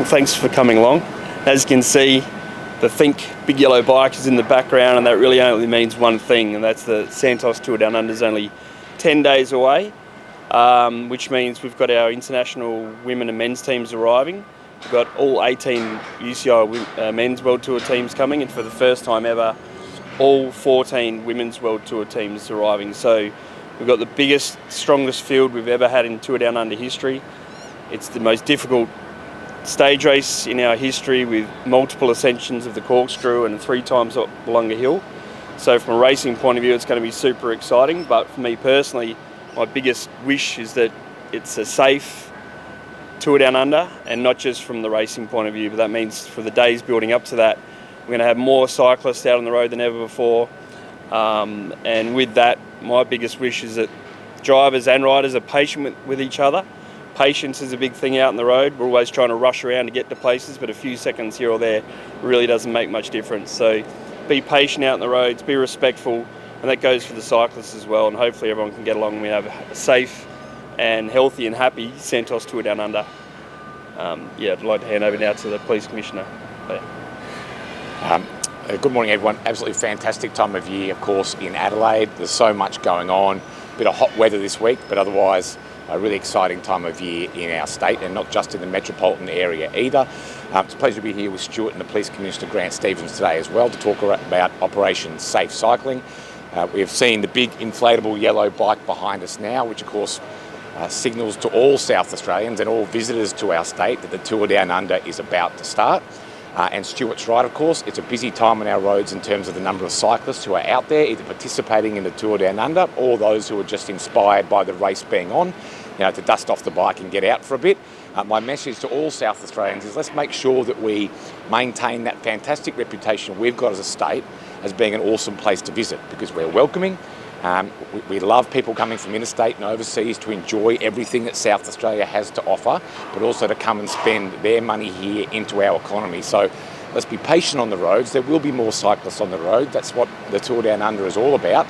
Well, thanks for coming along. As you can see, the Think Big Yellow Bike is in the background, and that really only means one thing, and that's the Santos Tour Down Under is only 10 days away, which means we've got our international women and men's teams arriving. We've got all 18 UCI men's World Tour teams coming, and for the first time ever, all 14 women's World Tour teams arriving. So we've got the biggest, strongest field we've ever had in Tour Down Under history. It's the most difficult stage race in our history, with multiple ascensions of the corkscrew and 3 times up Wollonga Hill. So from a racing point of view, it's going to be super exciting. But for me personally, my biggest wish is that it's a safe Tour Down Under, and not just from the racing point of view, but that means for the days building up to that, we're going to have more cyclists out on the road than ever before. And with that, my biggest wish is that drivers and riders are patient with each other. Patience is a big thing out on the road. We're always trying to rush around to get to places, but a few seconds here or there really doesn't make much difference. So be patient out on the roads, be respectful, and that goes for the cyclists as well. And hopefully everyone can get along and we have a safe and healthy and happy Santos Tour Down Under. I'd like to hand over now to the Police Commissioner. Good morning, everyone. Absolutely fantastic time of year, of course, in Adelaide. There's so much going on. A bit of hot weather this week, but otherwise a really exciting time of year in our state, and not just in the metropolitan area either. It's a pleasure to be here with Stuart and the Police Commissioner Grant Stevens today as well to talk about Operation Safe Cycling. We have seen the big inflatable yellow bike behind us now, which of course signals to all South Australians and all visitors to our state that the Tour Down Under is about to start. And Stuart's right, of course, it's a busy time on our roads in terms of the number of cyclists who are out there, either participating in the Tour Down Under or those who are just inspired by the race being on, to dust off the bike and get out for a bit. My message to all South Australians is let's make sure that we maintain that fantastic reputation we've got as a state as being an awesome place to visit, because we're welcoming. We love people coming from interstate and overseas to enjoy everything that South Australia has to offer, but also to come and spend their money here into our economy. So let's be patient on the roads. There will be more cyclists on the road. That's what the Tour Down Under is all about.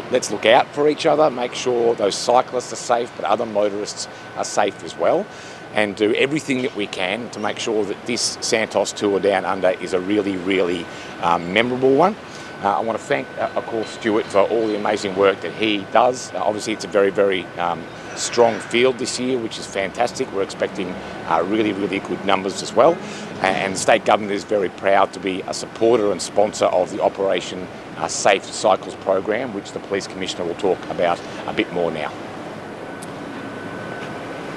Let's look out for each other, make sure those cyclists are safe, but other motorists are safe as well, and do everything that we can to make sure that this Santos Tour Down Under is a really, really memorable one. I want to thank, of course, Stuart for all the amazing work that he does. Obviously, it's a very, very strong field this year, which is fantastic. We're expecting really, really good numbers as well. And the state government is very proud to be a supporter and sponsor of the Operation Safe Cycles program, which the Police Commissioner will talk about a bit more now.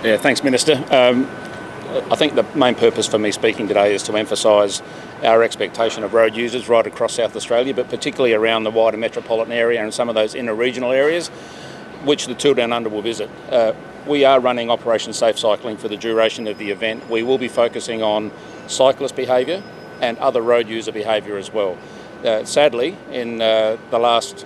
Yeah, thanks, Minister. I think the main purpose for me speaking today is to emphasise our expectation of road users right across South Australia, but particularly around the wider metropolitan area and some of those inner regional areas, which the Tour Down Under will visit. We are running Operation Safe Cycling for the duration of the event. We will be focusing on cyclist behaviour and other road user behaviour as well. Sadly, in the last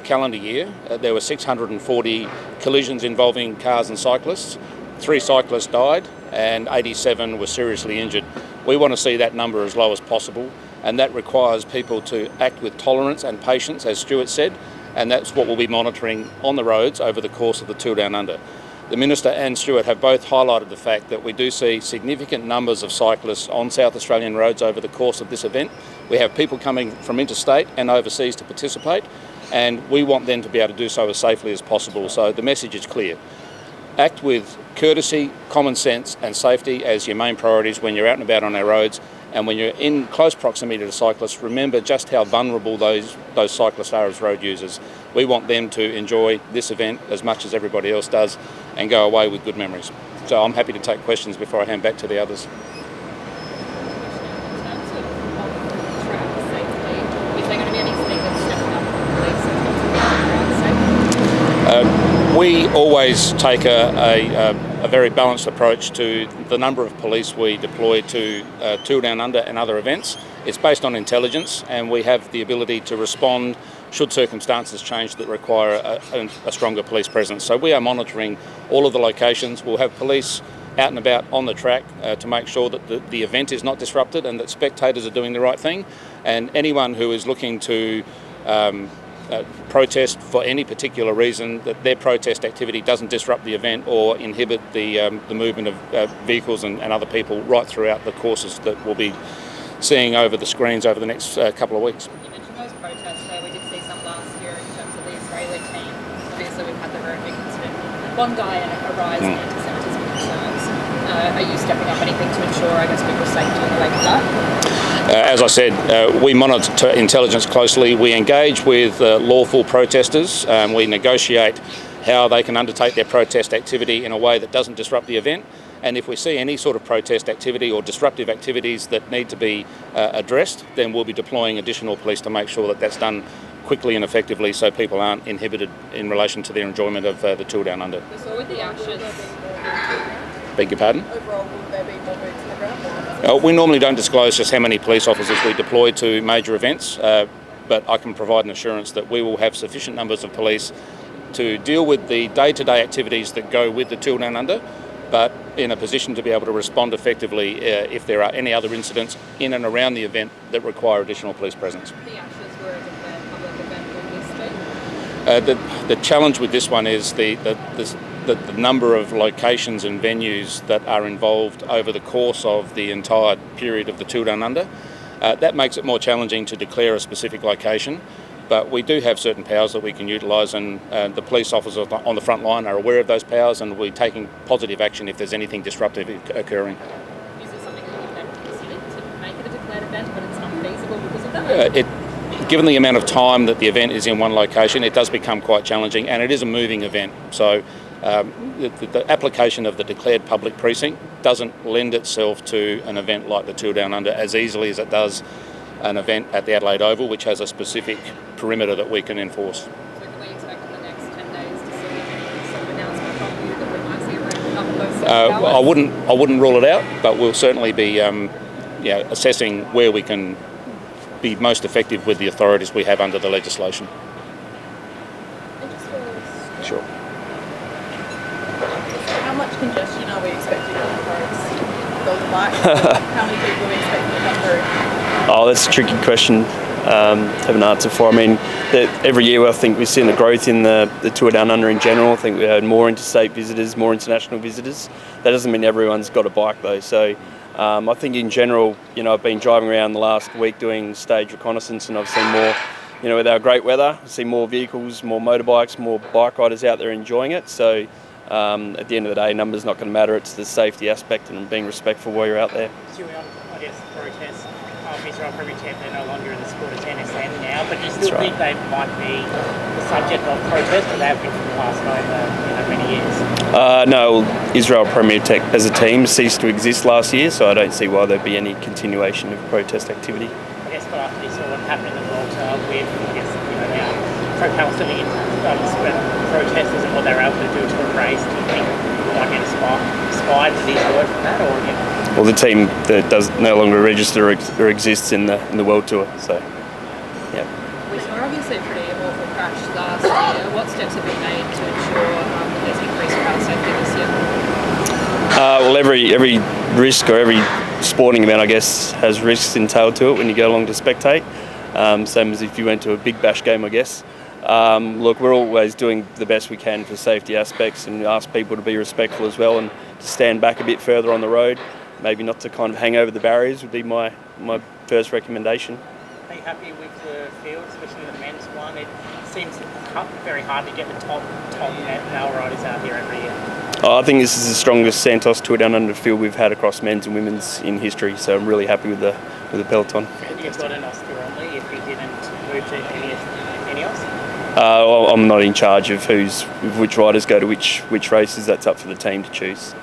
calendar year, there were 640 collisions involving cars and cyclists. 3 cyclists died and 87 were seriously injured. We want to see that number as low as possible, and that requires people to act with tolerance and patience, as Stuart said, and that's what we'll be monitoring on the roads over the course of the Tour Down Under. The Minister and Stuart have both highlighted the fact that we do see significant numbers of cyclists on South Australian roads over the course of this event. We have people coming from interstate and overseas to participate, and we want them to be able to do so as safely as possible. So the message is clear. Act with courtesy, common sense and safety as your main priorities when you're out and about on our roads, and when you're in close proximity to cyclists, remember just how vulnerable those cyclists are as road users. We want them to enjoy this event as much as everybody else does and go away with good memories. So I'm happy to take questions before I hand back to the others. We always take a very balanced approach to the number of police we deploy to Tour Down Under and other events. It's based on intelligence, and we have the ability to respond should circumstances change that require a stronger police presence. So we are monitoring all of the locations. We'll have police out and about on the track to make sure that the event is not disrupted and that spectators are doing the right thing. And anyone who is looking to protest for any particular reason, that their protest activity doesn't disrupt the event or inhibit the movement of vehicles and other people right throughout the courses that we'll be seeing over the screens over the next couple of weeks. You mentioned those protests there. We did see some last year in terms of the Israeli team. Obviously, we've had the very big incident with Bondi and a rise in anti-Semitism concerns. Are you stepping up anything to ensure, I guess, people's safety in the wake of that? As I said, we monitor intelligence closely. We engage with lawful protesters. We negotiate how they can undertake their protest activity in a way that doesn't disrupt the event. And if we see any sort of protest activity or disruptive activities that need to be addressed, then we'll be deploying additional police to make sure that that's done quickly and effectively so people aren't inhibited in relation to their enjoyment of the Tour Down Under. So with the Ashes... Beg your pardon? Overall, will there be more boots on the ground? We normally don't disclose just how many police officers we deploy to major events, but I can provide an assurance that we will have sufficient numbers of police to deal with the day-to-day activities that go with the Tour Down Under, but in a position to be able to respond effectively if there are any other incidents in and around the event that require additional police presence. The Ashes were a declared public event in this state. The challenge with this one is the number of locations and venues that are involved over the course of the entire period of the Tour Down Under. That makes it more challenging to declare a specific location, but we do have certain powers that we can utilise, and the police officers on the front line are aware of those powers, and we're taking positive action if there's anything disruptive occurring. Is this something that you've ever considered to make it a declared event, but it's unfeasible because of that? Given the amount of time that the event is in one location, it does become quite challenging, and it is a moving event. So the application of the declared public precinct doesn't lend itself to an event like the Tour Down Under as easily as it does an event at the Adelaide Oval, which has a specific perimeter that we can enforce. So can we expect in the next 10 days to see any sort of announcement from you that we might see a ramping up of those sort of powers? I wouldn't rule it out, but we'll certainly be assessing where we can be most effective with the authorities we have under the legislation. Sure. How much congestion are we expecting on the roads? Those bikes? How many people are we expecting to come through? Oh, that's a tricky question. Have an answer for. I mean, every year I think we've seen the growth in the Tour Down Under in general. I think we had more interstate visitors, more international visitors. That doesn't mean everyone's got a bike though. So I think in general, I've been driving around the last week doing stage reconnaissance, and I've seen more, with our great weather, I see more vehicles, more motorbikes, more bike riders out there enjoying it. So at the end of the day, numbers not going to matter. It's the safety aspect and being respectful while you're out there. I guess protests. Israel Premier Champ, they're no longer in the sport of NSN now, but do you still think they might be the subject of protest, or they have been for the past many years? No, Israel Premier Tech as a team ceased to exist last year, so I don't see why there'd be any continuation of protest activity. I guess, but after you saw what happened in the world with, now pro-Palestinian protesters and what they were able to do to embrace, do you think you might get inspired with these words from that, or Well, the team that does no longer register or exists in the World Tour, so yeah. We saw obviously a pretty awful crash last year. What steps have been made to ensure that there's increased rail safety this year? Well, every risk or every sporting event, I guess, has risks entailed to it when you go along to spectate. Same as if you went to a big bash game, I guess. Look, we're always doing the best we can for safety aspects, and ask people to be respectful as well and to stand back a bit further on the road. Maybe not to kind of hang over the barriers would be my first recommendation. Are you happy with the field, especially the men's one? It seems very hard to get the top male riders out here every year. I think this is the strongest Santos Tour Down Under field we've had across men's and women's in history, so I'm really happy with the peloton. You've got an Oscar only if he didn't move to any else? I'm not in charge of which riders go to which races. That's up for the team to choose.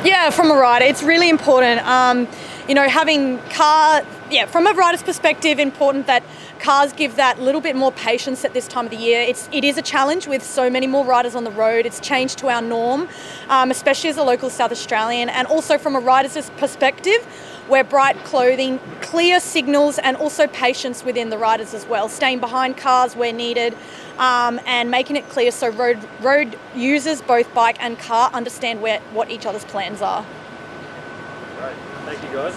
Yeah, from a rider, it's really important. Having from a rider's perspective, important that cars give that little bit more patience at this time of the year. It is a challenge with so many more riders on the road. It's changed to our norm, especially as a local South Australian, and also from a rider's perspective, where bright clothing, clear signals, and also patience within the riders as well, staying behind cars where needed, and making it clear so road users, both bike and car, understand what each other's plans are. Great. Thank you, guys.